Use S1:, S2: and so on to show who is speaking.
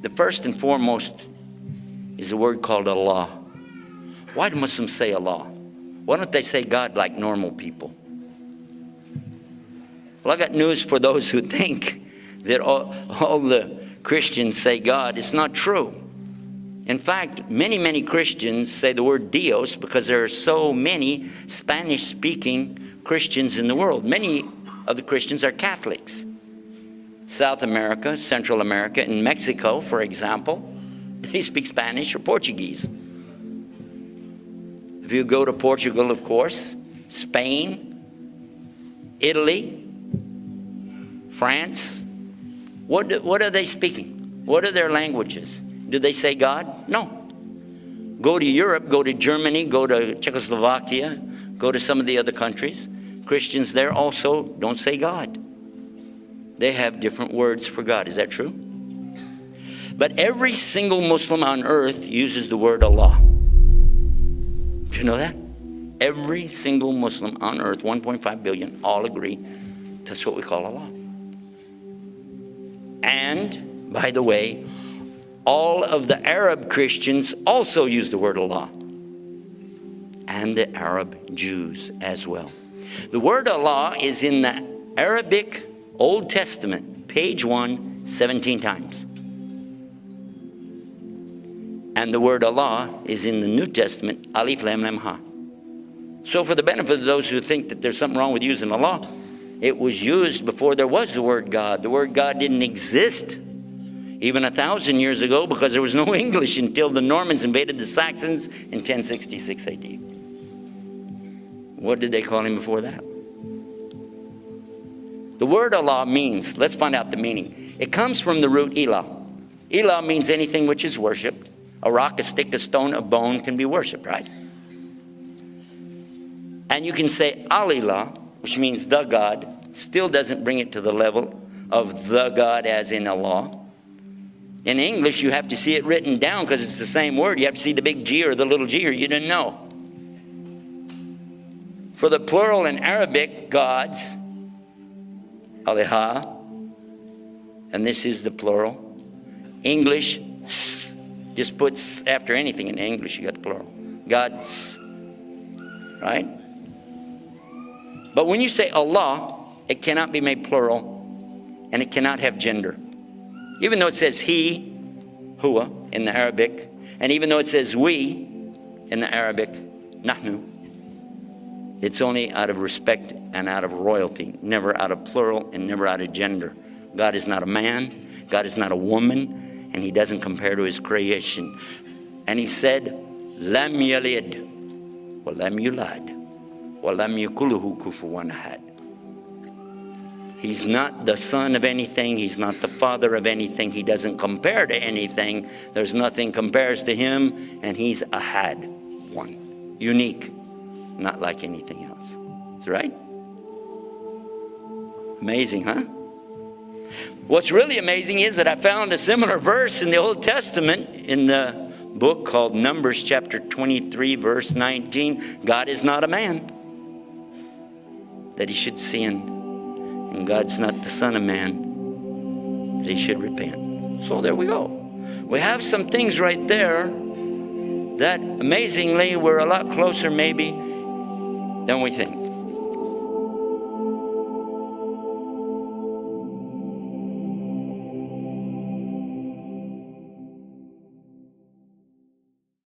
S1: The first and foremost is a word called Allah. Why do Muslims say Allah? Why don't they say God like normal people? Well, I got news for those who think that all the Christians say God. It's not true. In fact, many Christians say the word Dios because there are so many Spanish-speaking Christians in the world. Many of the Christians are Catholics. South America, Central America, and Mexico, for example, they speak Spanish or Portuguese. If you go to Portugal, of course, Spain, Italy, France, what are they speaking? What are their languages? Do they say God? No. Go to Europe, go to Germany, go to Czechoslovakia, go to some of the other countries. Christians there also don't say God. They have different words for God. Is that true? But every single Muslim on earth uses the word Allah. Do you know that? Every single Muslim on earth, 1.5 billion, all agree that's what we call Allah. And, by the way, all of the Arab Christians also use the word Allah. And the Arab Jews as well. The word Allah is in the Arabic Old Testament, page 1, 17 times. And the word Allah is in the New Testament, Alif Lam Lam Ha. So for the benefit of those who think that there's something wrong with using Allah, it was used before there was the word God. The word God didn't exist even 1,000 years ago because there was no English until the Normans invaded the Saxons in 1066 AD. What did they call him before that? The word Allah means, let's find out the meaning. It comes from the root ilah. Ilah means anything which is worshipped. A rock, a stick, a stone, a bone can be worshipped, right? And you can say Al-Ilah, which means the God, still doesn't bring it to the level of the God as in Allah. In English, you have to see it written down because it's the same word. You have to see the big G or the little G or you didn't know. For the plural in Arabic, gods, Aliha, and this is the plural. English, just puts after anything in English, you got the plural. Gods, right? But when you say Allah, it cannot be made plural, and it cannot have gender. Even though it says he, huwa, in the Arabic, and even though it says we, in the Arabic, nahnu, it's only out of respect and out of royalty, never out of plural and never out of gender. God is not a man, God is not a woman, and he doesn't compare to his creation. And he said, Lam yalid, wa lam yulad, wa lam yakuluhu kufuwan ahad. He's not the son of anything. He's not the father of anything. He doesn't compare to anything. There's nothing compares to him. And he's ahad, one, unique, not like anything else. That's right? Amazing, huh? What's really amazing is that I found a similar verse in the Old Testament in the book called Numbers chapter 23, verse 19. God is not a man that he should sin. And God's not the son of man that he should repent. So there we go. We have some things right there that amazingly we're a lot closer maybe than we think.